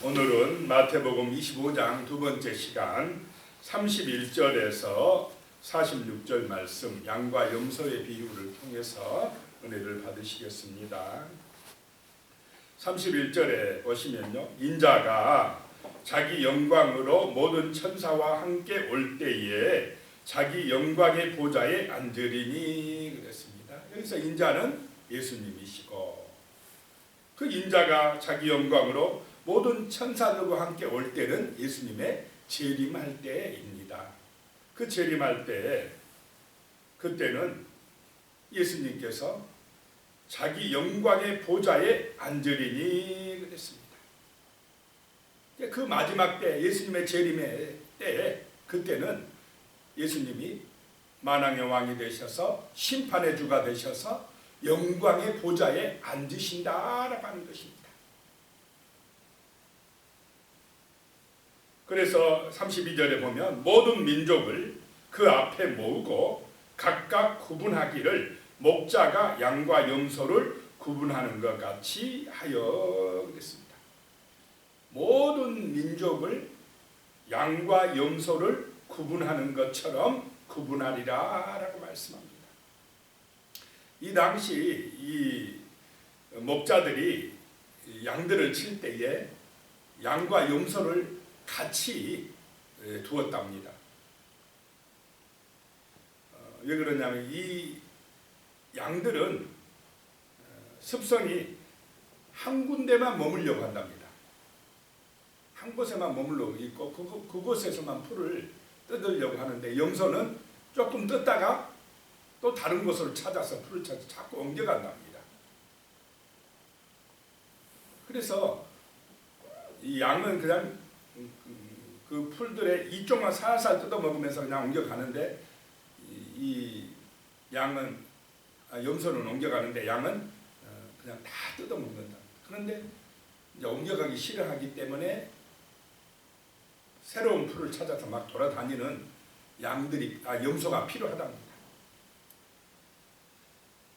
오늘은 마태복음 25장 두 번째 시간 31절에서 46절 말씀 양과 염소의 비유를 통해서 은혜를 받으시겠습니다. 31절에 보시면요, 인자가 자기 영광으로 모든 천사와 함께 올 때에 자기 영광의 보좌에 앉으리니 그랬습니다. 여기서 인자는 예수님이시고, 그 인자가 자기 영광으로 모든 천사들과 함께 올 때는 예수님의 재림할 때입니다. 그 재림할 때, 그때는 예수님께서 자기 영광의 보좌에 앉으리니 그랬습니다. 그 마지막 때, 예수님의 재림의 때, 그때는 예수님이 만왕의 왕이 되셔서 심판의 주가 되셔서 영광의 보좌에 앉으신다라고 하는 것입니다. 그래서 32절에 보면 모든 민족을 그 앞에 모으고 각각 구분하기를 목자가 양과 염소를 구분하는 것 같이 하여 그랬습니다. 모든 민족을 양과 염소를 구분하는 것처럼 구분하리라 라고 말씀합니다. 이 당시 이 목자들이 양들을 칠 때에 양과 염소를 같이 두었답니다. 왜 그러냐면 이 양들은 습성이 한 군데만 머물려고 한답니다. 한 곳에만 머물러 있고 그곳에서만 풀을 뜯으려고 하는데, 염소는 조금 뜯다가 또 다른 곳으로 찾아서 풀을 찾아 자꾸 옮겨간답니다. 그래서 이 양은 그냥 그 풀들의 이쪽만 살살 뜯어 먹으면서 그냥 옮겨가는데, 이 양은 염소는 옮겨가는데 양은 그냥 다 뜯어 먹는다. 그런데 이제 옮겨가기 싫어하기 때문에 새로운 풀을 찾아서 막 돌아다니는 염소가 필요하답니다.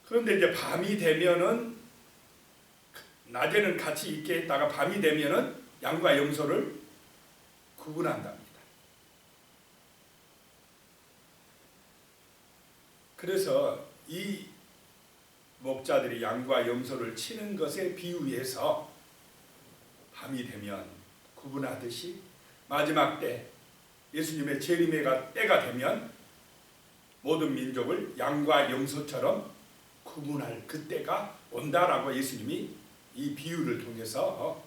그런데 이제 밤이 되면은, 낮에는 같이 있게 했다가 밤이 되면은 양과 염소를 구분한답니다. 그래서 이 목자들이 양과 염소를 치는 것에 비유해서 밤이 되면 구분하듯이 마지막 때 예수님의 재림의 때가 되면 모든 민족을 양과 염소처럼 구분할 그때가 온다라고 예수님이 이 비유를 통해서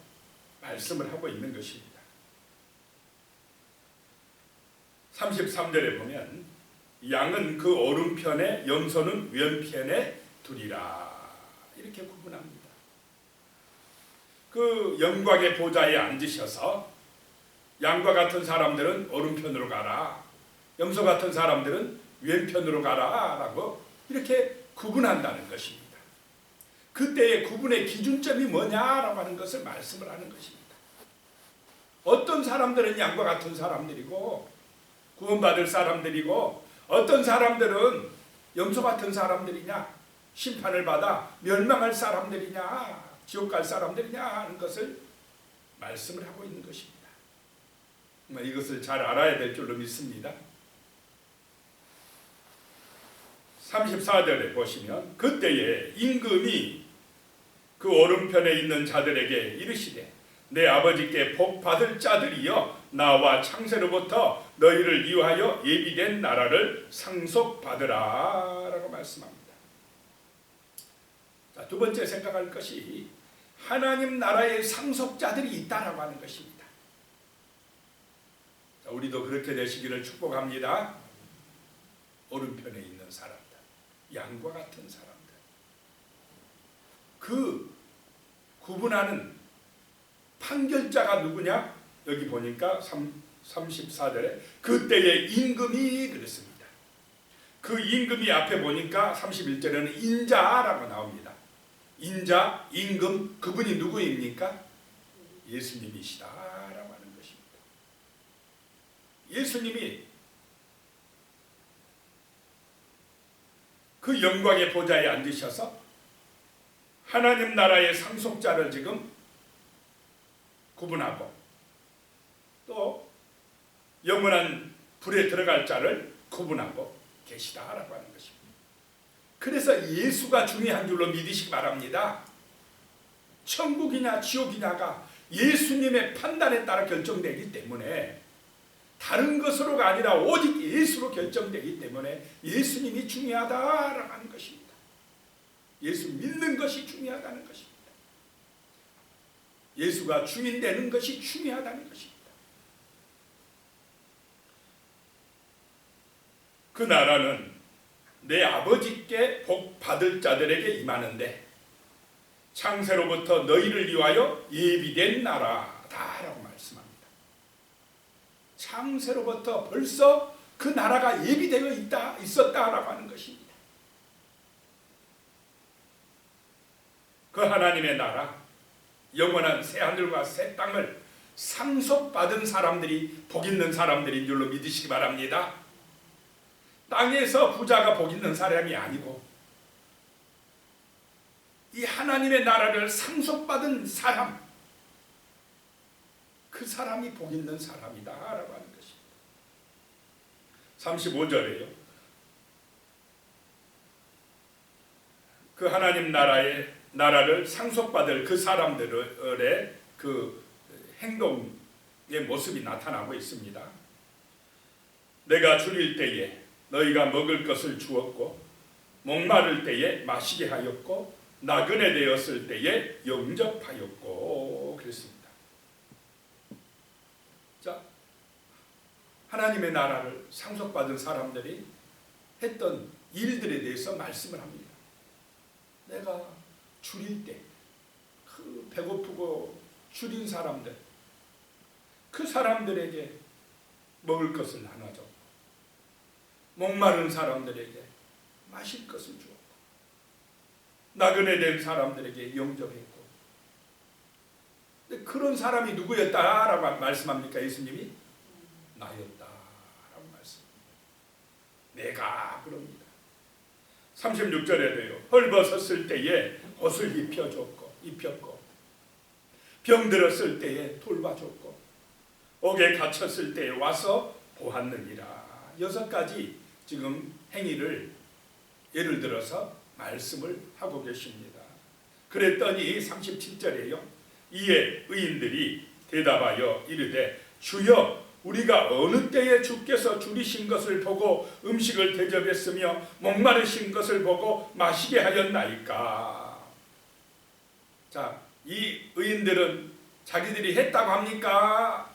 말씀을 하고 있는 것입니다. 33절에 보면 양은 그 오른편에 염소는 왼편에 두리라 이렇게 구분합니다. 그 영광의 보좌에 앉으셔서 양과 같은 사람들은 오른편으로 가라, 염소 같은 사람들은 왼편으로 가라 라고 이렇게 구분한다는 것입니다. 그때의 구분의 기준점이 뭐냐라고 하는 것을 말씀을 하는 것입니다. 어떤 사람들은 양과 같은 사람들이고 구원받을 사람들이고, 어떤 사람들은 염소 같은 사람들이냐, 심판을 받아 멸망할 사람들이냐, 지옥 갈 사람들이냐 하는 것을 말씀을 하고 있는 것입니다. 이것을 잘 알아야 될 줄로 믿습니다. 34절에 보시면 그때에 임금이 그 오른편에 있는 자들에게 이르시되 내 아버지께 복 받을 자들이여 나와 창세로부터 너희를 위하여 예비된 나라를 상속받으라 라고 말씀합니다. 자, 두 번째 생각할 것이 하나님 나라의 상속자들이 있다라고 하는 것입니다. 자, 우리도 그렇게 되시기를 축복합니다. 오른편에 있는 사람들, 양과 같은 사람들, 그 구분하는 판결자가 누구냐? 여기 보니까 34절에 그때의 임금이 그랬습니다. 그 임금이 앞에 보니까 31절에는 인자라고 나옵니다. 인자, 임금, 그분이 누구입니까? 예수님이시다라고 하는 것입니다. 예수님이 그 영광의 보좌에 앉으셔서 하나님 나라의 상속자를 지금 구분하고 또 영원한 불에 들어갈 자를 구분하고 계시다라고 하는 것입니다. 그래서 예수가 중요한 줄로 믿으시기 바랍니다. 천국이냐 지옥이냐가 예수님의 판단에 따라 결정되기 때문에 다른 것으로가 아니라 오직 예수로 결정되기 때문에 예수님이 중요하다라고 하는 것입니다. 예수 믿는 것이 중요하다는 것입니다. 예수가 주인 되는 것이 중요하다는 것입니다. 그 나라는 내 아버지께 복 받을 자들에게 임하는데 창세로부터 너희를 위하여 예비된 나라다라고 말씀합니다. 창세로부터 벌써 그 나라가 예비되어 있었다라고 하는 것입니다. 그 하나님의 나라, 영원한 새하늘과 새 땅을 상속받은 사람들이 복 있는 사람들인 줄로 믿으시기 바랍니다. 땅에서 부자가 복 있는 사람이 아니고 이 하나님의 나라를 상속받은 사람, 그 사람이 복 있는 사람이다 라고 하는 것입니다. 35절에요. 그 하나님 나라를 상속받을 그 사람들의 그 행동의 모습이 나타나고 있습니다. 내가 줄일 때에 너희가 먹을 것을 주었고 목마를 때에 마시게 하였고 나그네 되었을 때에 영접하였고 그랬습니다. 자, 하나님의 나라를 상속받은 사람들이 했던 일들에 대해서 말씀을 합니다. 내가 줄일 때 그 배고프고 줄인 사람들, 그 사람들에게 먹을 것을 하나 줬고 목마른 사람들에게 마실 것을 주었고 나그네 된 사람들에게 영접했고. 근데 그런 사람이 누구였다라고 말씀합니까? 예수님이 나였다라고 말씀합니다. 내가 그럽니다. 36절에도요. 헐벗었을 때에 옷을 입혔고 병들었을 때에 돌봐줬고 옥에 갇혔을 때에 와서 보았느니라. 6가지 지금 행위를 예를 들어서 말씀을 하고 계십니다. 그랬더니 37절에요. 이에 의인들이 대답하여 이르되 주여 우리가 어느 때에 주께서 줄이신 것을 보고 음식을 대접했으며 목마르신 것을 보고 마시게 하였나이까. 자, 이 의인들은 자기들이 했다고 합니까?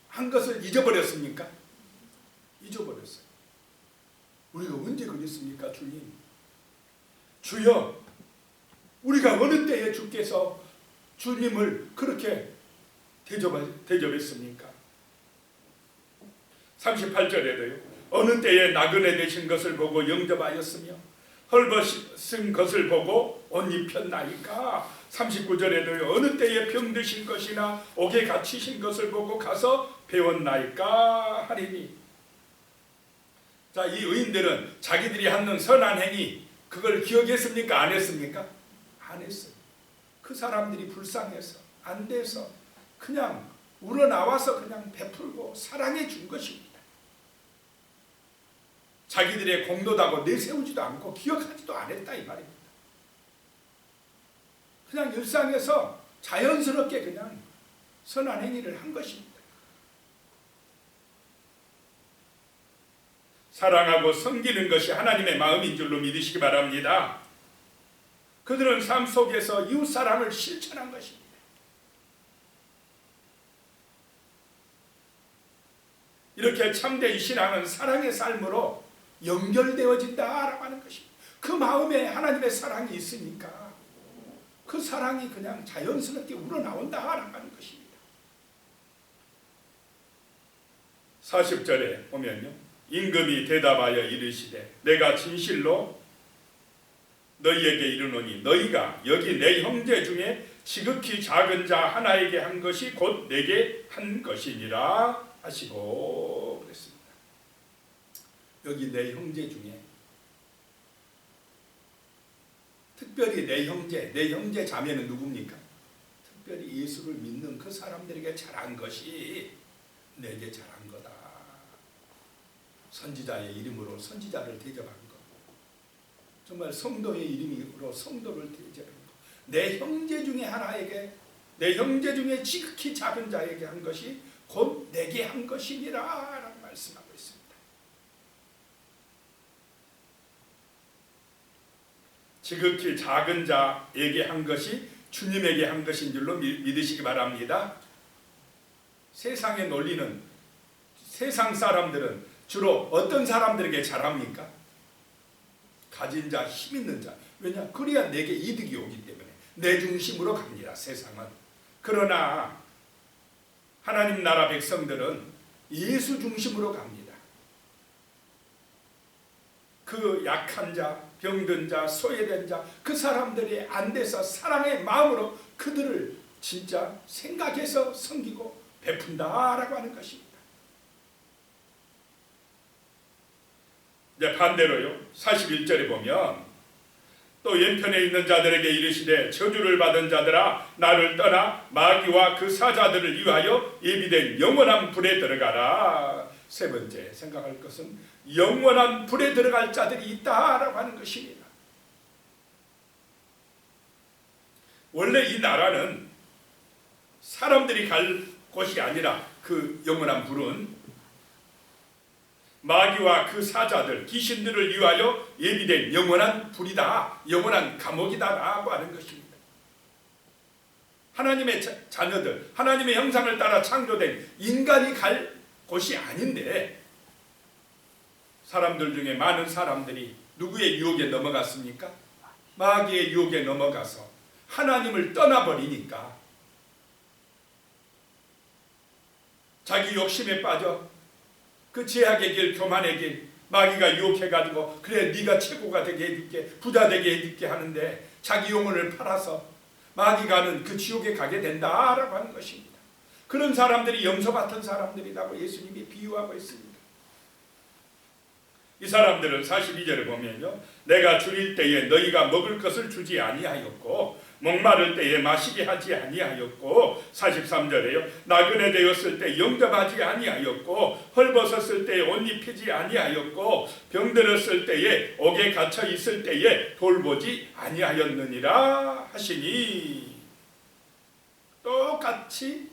한 것을 잊어버렸습니까? 잊어버렸어요. 우리가 언제 그랬습니까, 주님? 주여, 우리가 어느 때에 주께서 주님을 그렇게 대접했습니까? 38절에도요. 어느 때에 나그네 되신 것을 보고 영접하였으며 헐벗은 것을 보고 옷 입혔나이까. 39절에도요. 어느 때에 병드신 것이나 옥에 갇히신 것을 보고 가서 배웠나이까 하리니. 자, 이 의인들은 자기들이 하는 선한 행위 그걸 기억했습니까? 안 했습니까? 안 했어요. 그 사람들이 불쌍해서 안 돼서 그냥 우러나와서 그냥 베풀고 사랑해 준 것입니다. 자기들의 공로다고 내세우지도 않고 기억하지도 않았다 이 말입니다. 그냥 일상에서 자연스럽게 그냥 선한 행위를 한 것입니다. 사랑하고 섬기는 것이 하나님의 마음인 줄로 믿으시기 바랍니다. 그들은 삶 속에서 이웃사랑을 실천한 것입니다. 이렇게 참된 신앙은 사랑의 삶으로 연결되어진다라고 하는 것입니다. 그 마음에 하나님의 사랑이 있으니까 그 사랑이 그냥 자연스럽게 우러나온다라고 하는 것입니다. 40절에 보면요. 임금이 대답하여 이르시되 내가 진실로 너희에게 이르노니 너희가 여기 내 형제 중에 지극히 작은 자 하나에게 한 것이 곧 내게 한 것이니라 하시고 그랬습니다. 여기 내 형제 중에 특별히 내 형제 자매는 누굽니까? 특별히 예수를 믿는 그 사람들에게 잘한 것이 내게 잘한 거다. 선지자의 이름으로 선지자를 대접한 것, 정말 성도의 이름으로 성도를 대접한 것, 내 형제 중에 하나에게, 내 형제 중에 지극히 작은 자에게 한 것이 곧 내게 한 것이니라 라고 말씀하고 있습니다. 지극히 작은 자에게 한 것이 주님에게 한 것인 줄로 믿으시기 바랍니다. 세상의 논리는, 세상 사람들은 주로 어떤 사람들에게 잘합니까? 가진 자, 힘 있는 자. 왜냐? 그래야 내게 이득이 오기 때문에 내 중심으로 갑니다, 세상은. 그러나 하나님 나라 백성들은 예수 중심으로 갑니다. 그 약한 자, 병든 자, 소외된 자, 그 사람들이 안 돼서 사랑의 마음으로 그들을 진짜 생각해서 섬기고 베푼다라고 하는 것입니다. 이제 반대로요, 41절에 보면 또 왼편에 있는 자들에게 이르시되 저주를 받은 자들아 나를 떠나 마귀와 그 사자들을 위하여 예비된 영원한 불에 들어가라. 세 번째 생각할 것은 영원한 불에 들어갈 자들이 있다라고 하는 것입니다. 원래 이 나라는 사람들이 갈 곳이 아니라 그 영원한 불은 마귀와 그 사자들, 귀신들을 위하여 예비된 영원한 불이다, 영원한 감옥이다라고 하는 것입니다. 하나님의 자녀들, 하나님의 형상을 따라 창조된 인간이 갈 곳이 아닌데 사람들 중에 많은 사람들이 누구의 유혹에 넘어갔습니까? 마귀의 유혹에 넘어가서 하나님을 떠나버리니까 자기 욕심에 빠져 그 제약의 길, 교만의 길, 마귀가 유혹해가지고 그래 네가 최고가 되게 해줄게, 부자 되게 해줄게 하는데 자기 영혼을 팔아서 마귀가 하는 그 지옥에 가게 된다라고 하는 것입니다. 그런 사람들이 염소 같은 사람들이라고 예수님이 비유하고 있습니다. 이 사람들은 42절에 보면요, 내가 줄일 때에 너희가 먹을 것을 주지 아니하였고 목마를 때에 마시게 하지 아니하였고 43절에요 나그네 되었을 때 영접하지 아니하였고 헐벗었을 때에 옷 입히지 아니하였고 병들었을 때에 옥에 갇혀 있을 때에 돌보지 아니하였느니라 하시니, 똑같이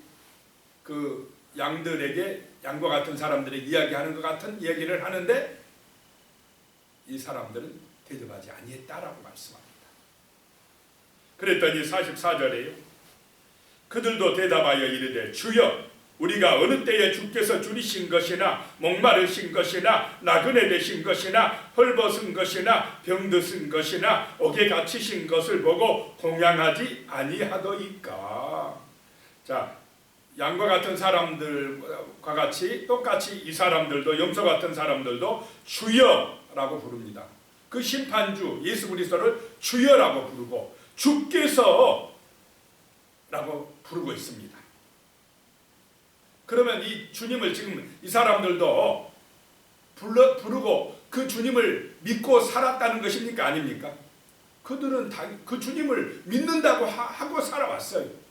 그 양들에게, 양과 같은 사람들에게 이야기하는 것 같은 얘기를 하는데 이 사람들은 대접하지 아니했다라고 말씀합니다. 그랬더니 44절에요 그들도 대답하여 이르되 주여 우리가 어느 때에 주께서 줄이신 것이나 목마르신 것이나 나그네 되신 것이나 헐벗은 것이나 병드신 것이나 옥에 갇히신 것을 보고 공양하지 아니하더이까. 자, 양과 같은 사람들과 같이 똑같이 이 사람들도, 염소 같은 사람들도 주여라고 부릅니다. 그 심판주 예수 그리스도를 주여라고 부르고 주께서 라고 부르고 있습니다. 그러면 이 주님을 지금 이 사람들도 부르고 그 주님을 믿고 살았다는 것입니까? 아닙니까? 그들은 그 주님을 믿는다고 하고 살아왔어요.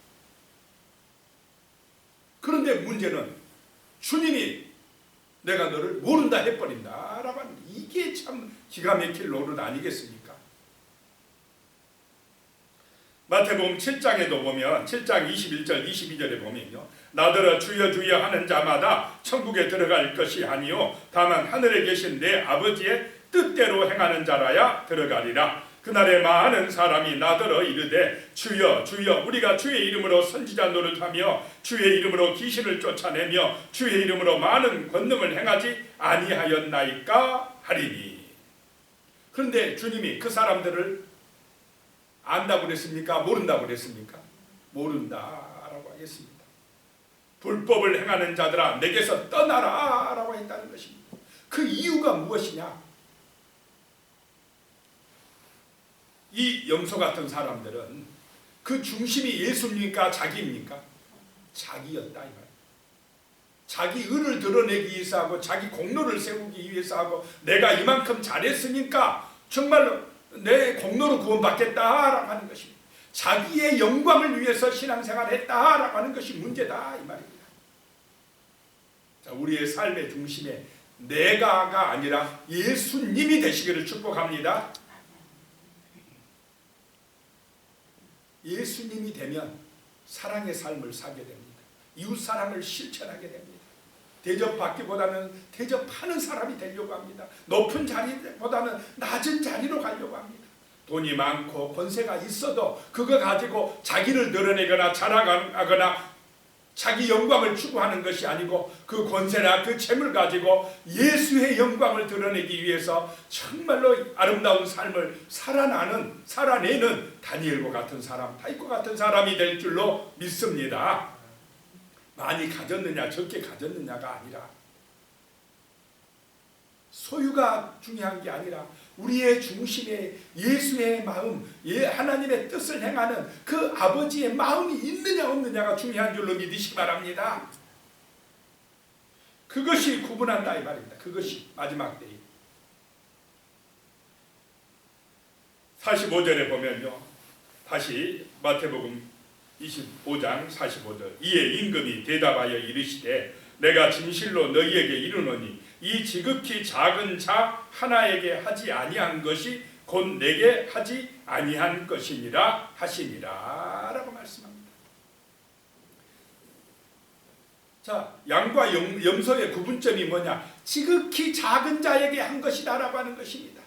그런데 문제는 주님이 내가 너를 모른다 해버린다 라고 하는, 이게 참 기가 막힐 노릇 아니겠습니까? 마태복음 7장에도 보면 7장 21절 22절에 보면요 나더러 주여 주여 하는 자마다 천국에 들어갈 것이 아니요 다만 하늘에 계신 내 아버지의 뜻대로 행하는 자라야 들어가리라. 그날에 많은 사람이 나더러 이르되 주여 주여 우리가 주의 이름으로 선지자 노릇하며 주의 이름으로 귀신을 쫓아내며 주의 이름으로 많은 권능을 행하지 아니하였나이까 하리니. 그런데 주님이 그 사람들을 안다고 그랬습니까? 모른다고 그랬습니까? 모른다라고 하겠습니다. 불법을 행하는 자들아 내게서 떠나라 라고 했다는 것입니다. 그 이유가 무엇이냐? 이 염소 같은 사람들은 그 중심이 예수입니까? 자기입니까? 자기였다 이 말. 자기 의를 드러내기 위해서 하고 자기 공로를 세우기 위해서 하고 내가 이만큼 잘했으니까 정말로 내 공로로 구원받겠다라고 하는 것입니다. 자기의 영광을 위해서 신앙생활했다라고 하는 것이 문제다 이 말입니다. 자, 우리의 삶의 중심에 내가가 아니라 예수님이 되시기를 축복합니다. 예수님이 되면 사랑의 삶을 살게 됩니다. 이웃사랑을 실천하게 됩니다. 대접받기보다는 대접하는 사람이 되려고 합니다. 높은 자리보다는 낮은 자리로 가려고 합니다. 돈이 많고 권세가 있어도 그거 가지고 자기를 드러내거나 자랑하거나 자기 영광을 추구하는 것이 아니고 그 권세나 그 재물 가지고 예수의 영광을 드러내기 위해서 정말로 아름다운 삶을 살아내는 다니엘과 같은 사람, 다윗과 같은 사람이 될 줄로 믿습니다. 많이 가졌느냐 적게 가졌느냐가 아니라, 소유가 중요한 게 아니라 우리의 중심에 예수의 마음, 하나님의 뜻을 행하는 그 아버지의 마음이 있느냐 없느냐가 중요한 줄로 믿으시기 바랍니다. 그것이 구분한다 이 말입니다. 그것이 마지막 때에 45절에 보면요, 다시 마태복음 25장 45절, 이에 임금이 대답하여 이르시되 내가 진실로 너희에게 이르노니 이 지극히 작은 자 하나에게 하지 아니한 것이 곧 내게 하지 아니한 것이니라 하시니라 라고 말씀합니다. 자, 양과 염소의 구분점이 뭐냐? 지극히 작은 자에게 한 것이다 라고 하는 것입니다.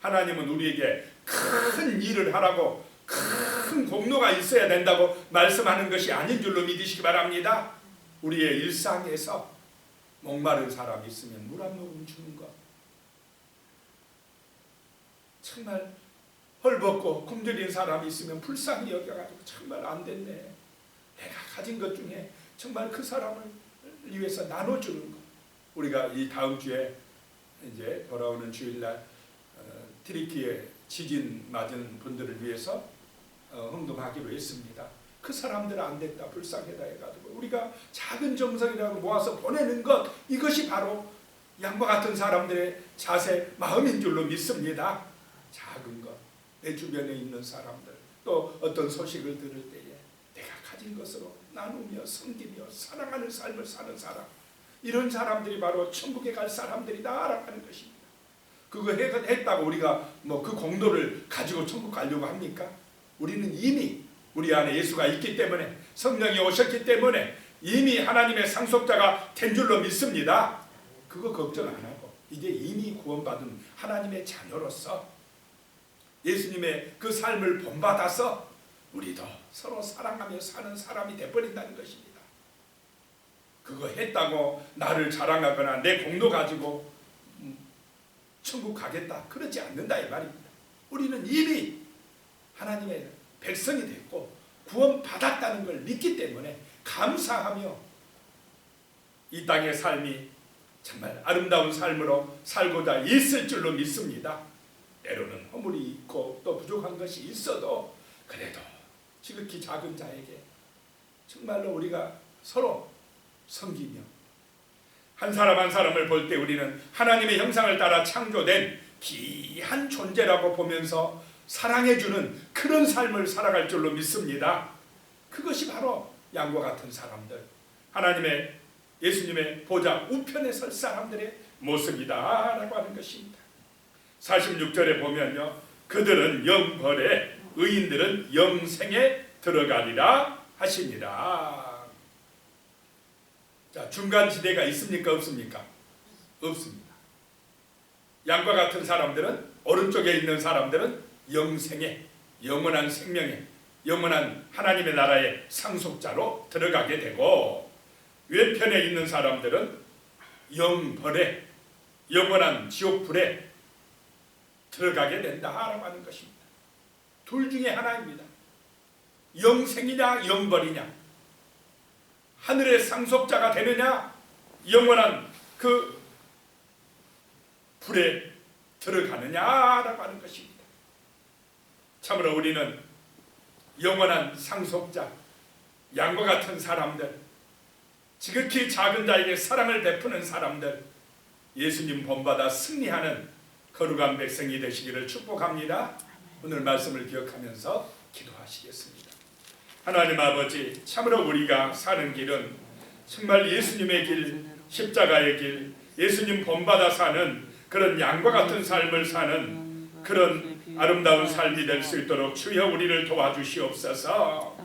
하나님은 우리에게 큰 일을 하라고, 큰 공로가 있어야 된다고 말씀하는 것이 아닌 줄로 믿으시기 바랍니다. 우리의 일상에서 목마른 사람이 있으면 물 한 모금 주는 것, 정말 헐벗고 굶주린 사람이 있으면 불쌍히 여겨가지고 정말 안 됐네, 내가 가진 것 중에 정말 그 사람을 위해서 나눠주는 것. 우리가 이 다음 주에 이제 돌아오는 주일날 트리키에 지진 맞은 분들을 위해서 헌금하기로 했습니다. 그 사람들은 안 됐다, 불쌍하다 해가지고 우리가 작은 정성이라도 모아서 보내는 것, 이것이 바로 양과 같은 사람들의 자세, 마음인 줄로 믿습니다. 작은 것, 내 주변에 있는 사람들, 또 어떤 소식을 들을 때에 내가 가진 것으로 나누며 섬기며 사랑하는 삶을 사는 사람, 이런 사람들이 바로 천국에 갈 사람들이다라고 하는 것입니다. 그거 했다고 우리가 뭐 그 공로를 가지고 천국 가려고 합니까? 우리는 이미 우리 안에 예수가 있기 때문에, 성령이 오셨기 때문에 이미 하나님의 상속자가 된 줄로 믿습니다. 그거 걱정 안 하고 이제 이미 구원받은 하나님의 자녀로서 예수님의 그 삶을 본받아서 우리도 서로 사랑하며 사는 사람이 되어버린다는 것입니다. 그거 했다고 나를 자랑하거나 내 공로 가지고 천국 가겠다, 그러지 않는다 이 말입니다. 우리는 이미 하나님의 백성이 됐고 구원받았다는 걸 믿기 때문에 감사하며 이 땅의 삶이 정말 아름다운 삶으로 살고자 있을 줄로 믿습니다. 때로는 허물이 있고 또 부족한 것이 있어도 그래도 지극히 작은 자에게 정말로 우리가 서로 섬기며, 한 사람 한 사람을 볼 때 우리는 하나님의 형상을 따라 창조된 귀한 존재라고 보면서 사랑해주는 그런 삶을 살아갈 줄로 믿습니다. 그것이 바로 양과 같은 사람들, 하나님의 예수님의 보좌 우편에 설 사람들의 모습이다 라고 하는 것입니다. 46절에 보면요, 그들은 영벌에 의인들은 영생에 들어가리라 하시니라. 자, 중간지대가 있습니까 없습니까? 없습니다. 양과 같은 사람들은, 오른쪽에 있는 사람들은 영생에, 영원한 생명에, 영원한 하나님의 나라의 상속자로 들어가게 되고, 왼편에 있는 사람들은 영벌에, 영원한 지옥불에 들어가게 된다라고 하는 것입니다. 둘 중에 하나입니다. 영생이냐 영벌이냐, 하늘의 상속자가 되느냐, 영원한 그 불에 들어가느냐라고 하는 것입니다. 참으로 우리는 영원한 상속자, 양과 같은 사람들, 지극히 작은 자에게 사랑을 베푸는 사람들, 예수님 본받아 승리하는 거룩한 백성이 되시기를 축복합니다. 오늘 말씀을 기억하면서 기도하시겠습니다. 하나님 아버지, 참으로 우리가 사는 길은 정말 예수님의 길, 십자가의 길, 예수님 본받아 사는 그런 양과 같은 삶을 사는 그런 아름다운 삶이 될 수 있도록 주여 우리를 도와주시옵소서.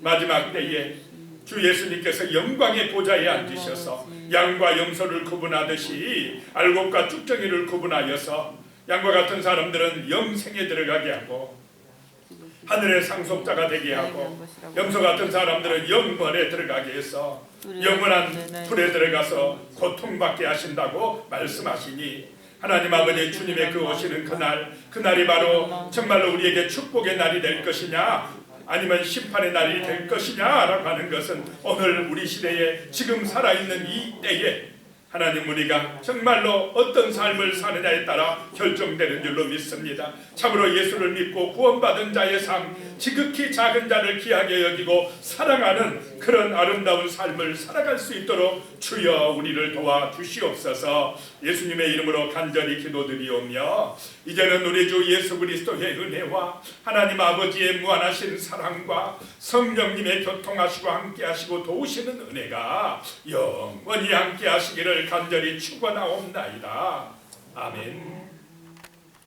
마지막 때에 주 예수님께서 영광의 보좌에 앉으셔서 양과 염소를 구분하듯이 알곡과 쭉정이를 구분하여서 양과 같은 사람들은 영생에 들어가게 하고 하늘의 상속자가 되게 하고 염소 같은 사람들은 영원에 들어가게 해서 영원한 불에 들어가서 고통받게 하신다고 말씀하시니 하나님 아버지, 주님의 그 오시는 그날이 바로 정말로 우리에게 축복의 날이 될 것이냐 아니면 심판의 날이 될 것이냐라고 하는 것은 오늘 우리 시대에 지금 살아있는 이 때에 하나님 우리가 정말로 어떤 삶을 사느냐에 따라 결정되는 줄로 믿습니다. 참으로 예수를 믿고 구원받은 자의 삶, 지극히 작은 자를 귀하게 여기고 사랑하는 그런 아름다운 삶을 살아갈 수 있도록 주여 우리를 도와주시옵소서. 예수님의 이름으로 간절히 기도드리오며 이제는 우리 주 예수 그리스도의 은혜와 하나님 아버지의 무한하신 사랑과 성령님의 교통하시고 함께하시고 도우시는 은혜가 영원히 함께하시기를 간절히 축원하옵나이다. 아멘.